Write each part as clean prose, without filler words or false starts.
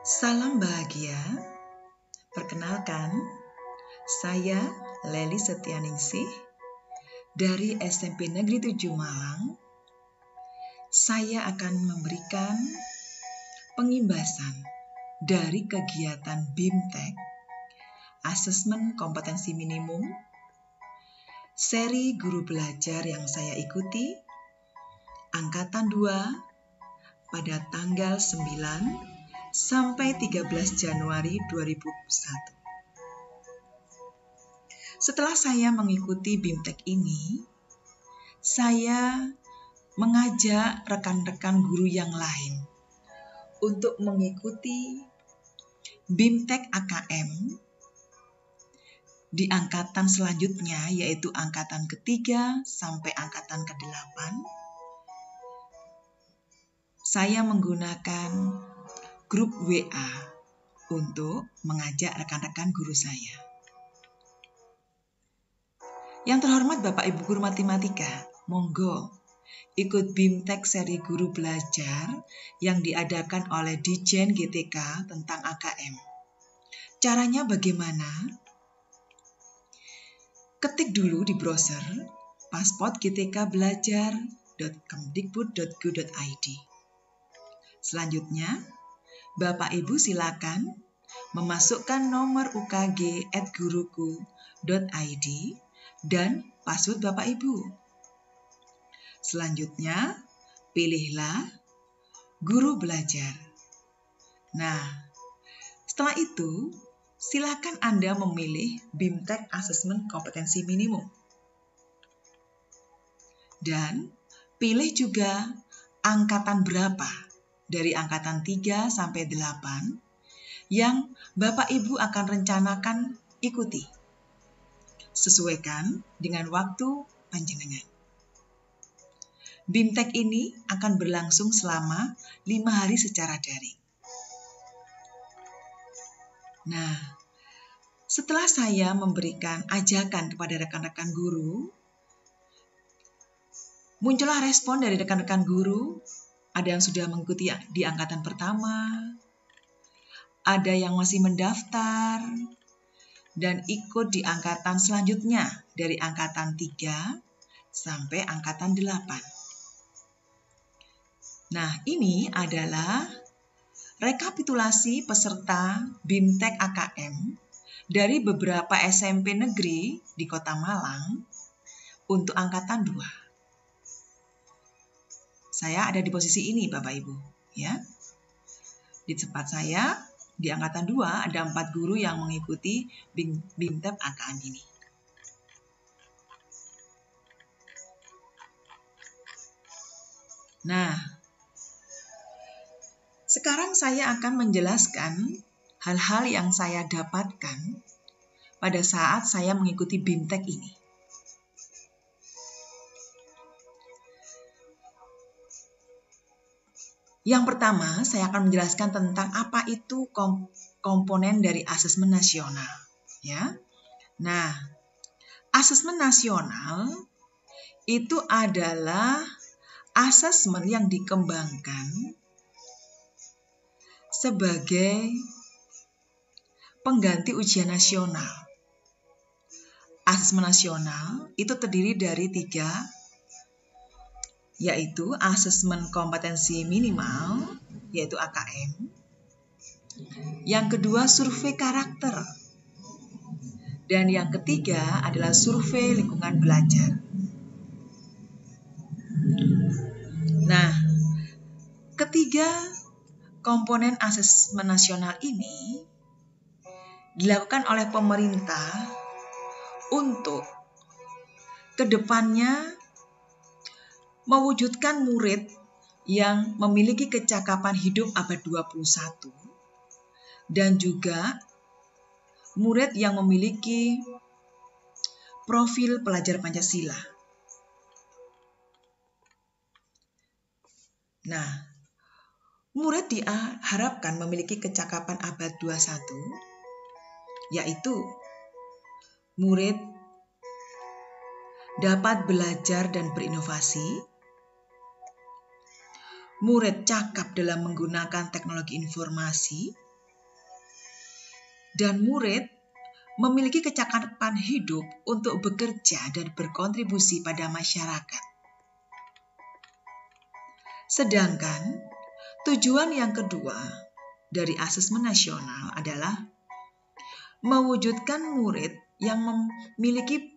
Salam bahagia. Perkenalkan, saya Leli Setianingsih dari SMP Negeri 7 Malang. Saya akan memberikan pengimbasan dari kegiatan BIMTEK, Asesmen Kompetensi Minimum, seri guru belajar yang saya ikuti, Angkatan 2 pada tanggal 9 sampai 13 Januari 2001. Setelah saya mengikuti BIMTEK ini, saya mengajak rekan-rekan guru yang lain untuk mengikuti BIMTEK AKM di angkatan selanjutnya, yaitu angkatan ke-3 sampai angkatan ke-8. Saya menggunakan grup WA untuk mengajak rekan-rekan guru saya. Yang terhormat Bapak Ibu Guru Matematika, monggo ikut BIMTEK seri guru belajar yang diadakan oleh Dijen GTK tentang AKM. Caranya bagaimana? Ketik dulu di browser paspotgtkbelajar.kemdikbud.go.id. Selanjutnya, Bapak Ibu silakan memasukkan nomor ukg@guruku.id dan password Bapak Ibu. Selanjutnya, pilihlah guru belajar. Nah, setelah itu, silakan Anda memilih BIMTEK Asesmen Kompetensi Minimum. Dan pilih juga angkatan berapa dari angkatan 3 sampai 8 yang Bapak Ibu akan rencanakan ikuti. Sesuaikan dengan waktu panjenengan. BIMTEK ini akan berlangsung selama 5 hari secara daring. Nah, setelah saya memberikan ajakan kepada rekan-rekan guru, muncullah respon dari rekan-rekan guru. Ada yang sudah mengikuti di angkatan pertama, ada yang masih mendaftar, dan ikut di angkatan selanjutnya dari angkatan 3 sampai angkatan 8. Nah, ini adalah rekapitulasi peserta BIMTEK AKM dari beberapa SMP negeri di Kota Malang untuk angkatan 2. Saya ada di posisi ini, Bapak Ibu, ya. Di tempat saya, di angkatan 2 ada 4 guru yang mengikuti BIMTEK AKM ini. Nah, sekarang saya akan menjelaskan hal-hal yang saya dapatkan pada saat saya mengikuti BIMTEK ini. Yang pertama, saya akan menjelaskan tentang apa itu komponen dari asesmen nasional, ya. Nah, asesmen nasional itu adalah asesmen yang dikembangkan sebagai pengganti ujian nasional. Asesmen nasional itu terdiri dari 3, yaitu asesmen kompetensi minimal, yaitu AKM. Yang kedua, survei karakter. Dan yang ketiga adalah survei lingkungan belajar. Nah, ketiga komponen asesmen nasional ini dilakukan oleh pemerintah untuk kedepannya mewujudkan murid yang memiliki kecakapan hidup abad 21 dan juga murid yang memiliki profil pelajar Pancasila. Nah, murid diharapkan memiliki kecakapan abad 21, yaitu murid dapat belajar dan berinovasi, murid cakap dalam menggunakan teknologi informasi, dan murid memiliki kecakapan hidup untuk bekerja dan berkontribusi pada masyarakat. Sedangkan tujuan yang kedua dari asesmen nasional adalah mewujudkan murid yang memiliki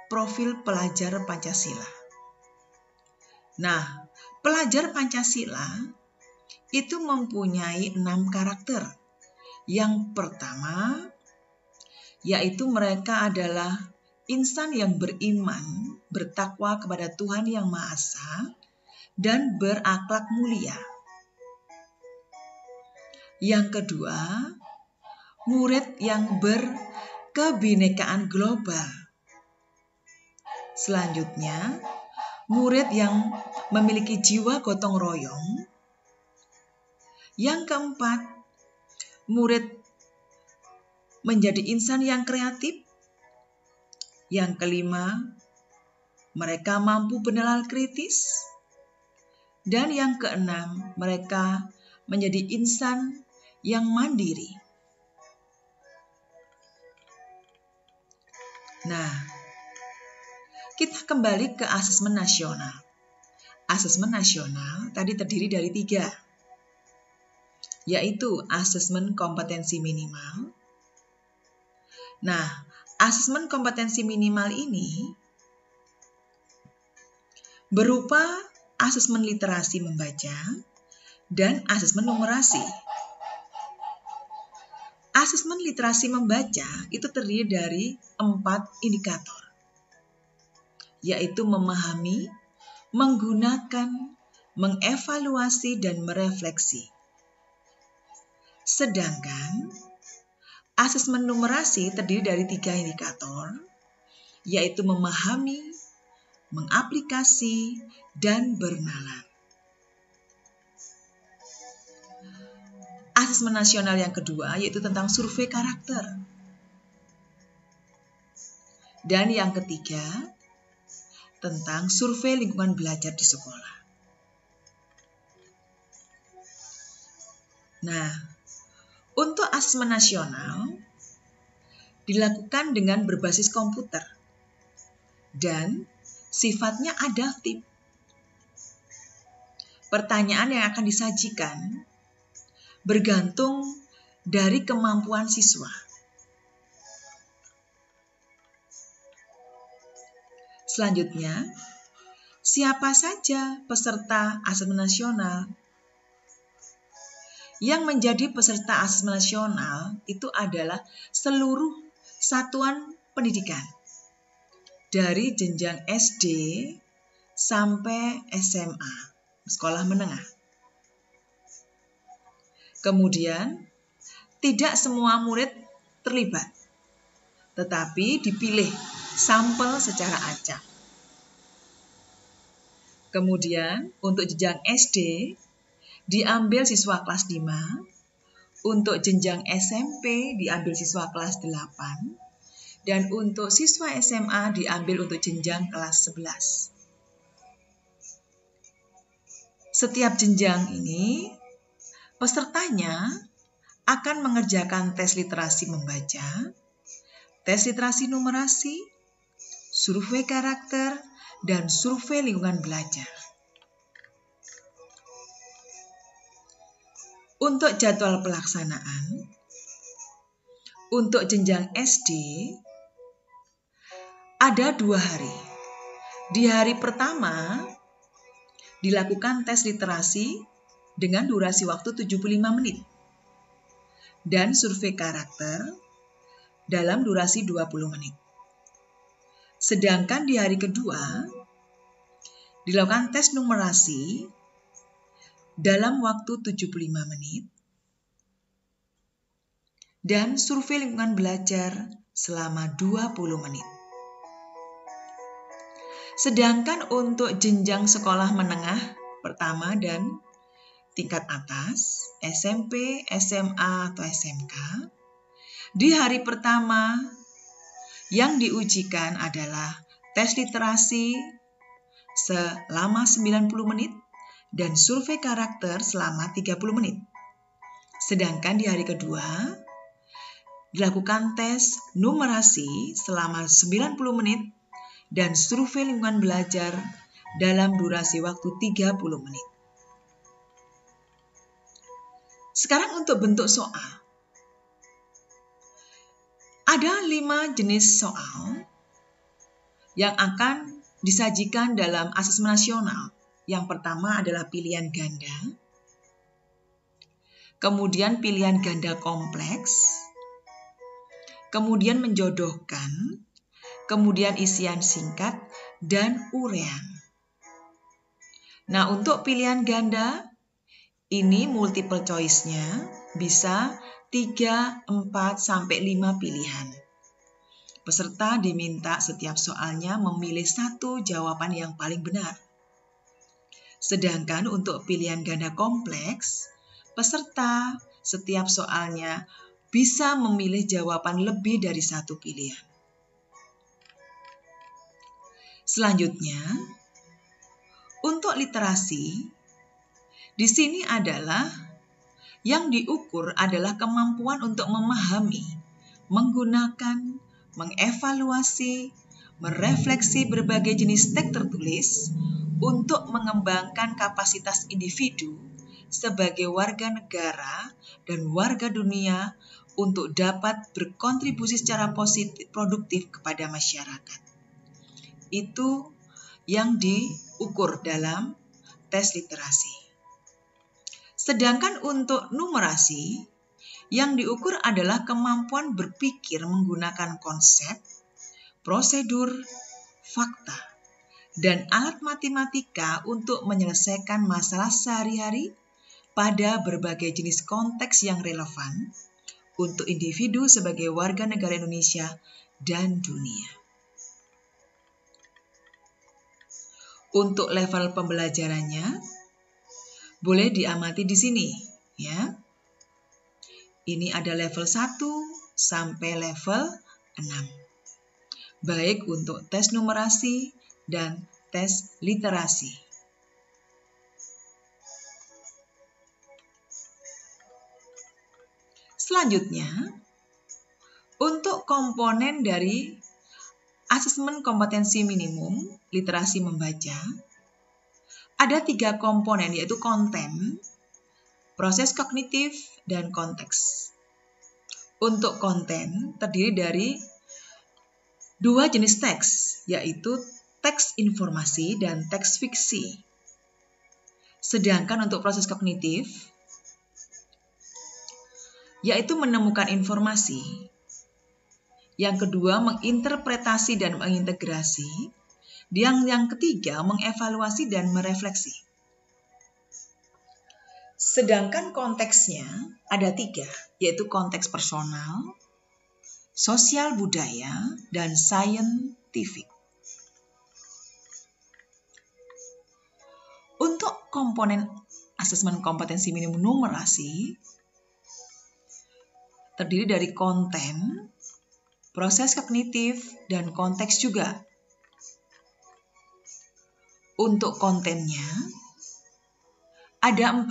profil pelajar Pancasila. Nah, pelajar Pancasila itu mempunyai 6 karakter. Yang pertama, yaitu mereka adalah insan yang beriman, bertakwa kepada Tuhan Yang Maha Esa, dan berakhlak mulia. Yang kedua, murid yang berkebinekaan global. Selanjutnya, murid yang memiliki jiwa gotong royong. Yang keempat, murid menjadi insan yang kreatif. Yang kelima, mereka mampu bernalar kritis. Dan yang keenam, mereka menjadi insan yang mandiri. Nah, kita kembali ke asesmen nasional. Asesmen nasional tadi terdiri dari 3, yaitu asesmen kompetensi minimal. Nah, asesmen kompetensi minimal ini berupa asesmen literasi membaca dan asesmen numerasi. Asesmen literasi membaca itu terdiri dari 4 indikator, yaitu memahami, menggunakan, mengevaluasi, dan merefleksi. Sedangkan asesmen numerasi terdiri dari 3 indikator, yaitu memahami, mengaplikasi, dan bernalar. Asesmen nasional yang kedua yaitu tentang survei karakter. Dan yang ketiga, tentang survei lingkungan belajar di sekolah. Nah, untuk asesmen nasional dilakukan dengan berbasis komputer dan sifatnya adaptif. Pertanyaan yang akan disajikan bergantung dari kemampuan siswa. Selanjutnya, siapa saja peserta asesmen nasional? Yang menjadi peserta asesmen nasional itu adalah seluruh satuan pendidikan dari jenjang SD sampai SMA, sekolah menengah. Kemudian, tidak semua murid terlibat, tetapi dipilih sampel secara acak. Kemudian, untuk jenjang SD, diambil siswa kelas 5, untuk jenjang SMP diambil siswa kelas 8, dan untuk siswa SMA diambil untuk jenjang kelas 11. Setiap jenjang ini, pesertanya akan mengerjakan tes literasi membaca, tes literasi numerasi, survei karakter, dan survei lingkungan belajar. Untuk jadwal pelaksanaan, untuk jenjang SD, ada 2 hari. Di hari pertama, dilakukan tes literasi dengan durasi waktu 75 menit. Dan survei karakter dalam durasi 20 menit. Sedangkan di hari kedua, dilakukan tes numerasi dalam waktu 75 menit dan survei lingkungan belajar selama 20 menit. Sedangkan untuk jenjang sekolah menengah pertama dan tingkat atas, SMP, SMA, atau SMK, di hari pertama yang diujikan adalah tes literasi selama 90 menit dan survei karakter selama 30 menit. Sedangkan di hari kedua dilakukan tes numerasi selama 90 menit dan survei lingkungan belajar dalam durasi waktu 30 menit. Sekarang untuk bentuk soal. Ada 5 jenis soal yang akan disajikan dalam asesmen nasional. Yang pertama adalah pilihan ganda, kemudian pilihan ganda kompleks, kemudian menjodohkan, kemudian isian singkat, dan urean. Nah, untuk pilihan ganda, ini multiple choice-nya bisa 3, 4, sampai 5 pilihan. Peserta diminta setiap soalnya memilih satu jawaban yang paling benar. Sedangkan untuk pilihan ganda kompleks, peserta setiap soalnya bisa memilih jawaban lebih dari satu pilihan. Selanjutnya, untuk literasi, di sini adalah yang diukur adalah kemampuan untuk memahami, menggunakan, mengevaluasi, merefleksi berbagai jenis teks tertulis untuk mengembangkan kapasitas individu sebagai warga negara dan warga dunia untuk dapat berkontribusi secara positif produktif kepada masyarakat. Itu yang diukur dalam tes literasi. Sedangkan untuk numerasi, yang diukur adalah kemampuan berpikir menggunakan konsep, prosedur, fakta, dan alat matematika untuk menyelesaikan masalah sehari-hari pada berbagai jenis konteks yang relevan untuk individu sebagai warga negara Indonesia dan dunia. Untuk level pembelajarannya, boleh diamati di sini, ya. Ini ada level 1 sampai level 6. Baik untuk tes numerasi dan tes literasi. Selanjutnya, untuk komponen dari asesmen kompetensi minimum literasi membaca, ada 3 komponen, yaitu konten, proses kognitif, dan konteks. Untuk konten terdiri dari 2 jenis teks, yaitu teks informasi dan teks fiksi. Sedangkan untuk proses kognitif, yaitu menemukan informasi. Yang kedua, menginterpretasi dan mengintegrasi. Yang ketiga, mengevaluasi dan merefleksi. Sedangkan konteksnya ada 3, yaitu konteks personal, sosial budaya, dan saintifik. Untuk komponen asesmen kompetensi minimum numerasi, terdiri dari konten, proses kognitif, dan konteks juga. Untuk kontennya, ada 4,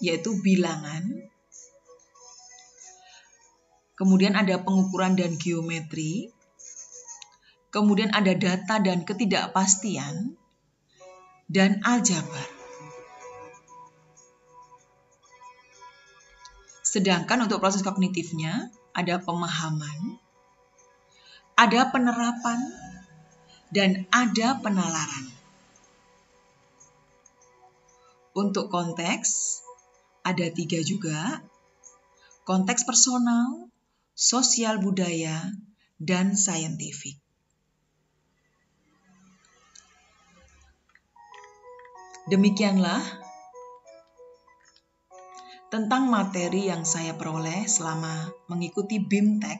yaitu bilangan, kemudian ada pengukuran dan geometri, kemudian ada data dan ketidakpastian, dan aljabar. Sedangkan untuk proses kognitifnya, ada pemahaman, ada penerapan, dan ada penalaran. Untuk konteks, ada 3 juga, konteks personal, sosial budaya, dan saintifik. Demikianlah tentang materi yang saya peroleh selama mengikuti BIMTEK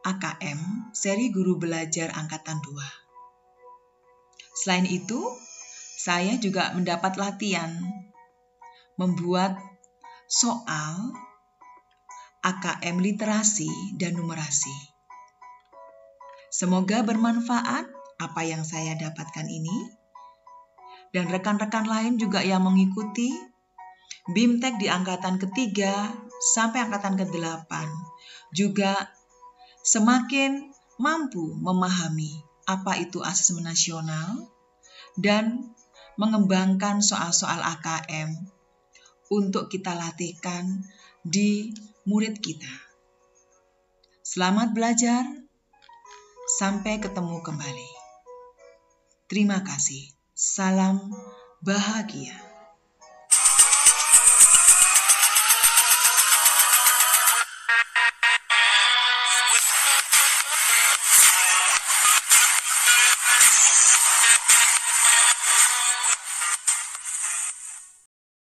AKM seri Guru Belajar Angkatan 2. Selain itu, saya juga mendapat latihan membuat soal AKM literasi dan numerasi. Semoga bermanfaat apa yang saya dapatkan ini, dan rekan-rekan lain juga yang mengikuti BIMTEK di angkatan ke-3 sampai angkatan ke-8 juga semakin mampu memahami apa itu asesmen nasional dan mengembangkan soal-soal AKM untuk kita latihkan di murid kita. Selamat belajar, sampai ketemu kembali. Terima kasih. Salam bahagia.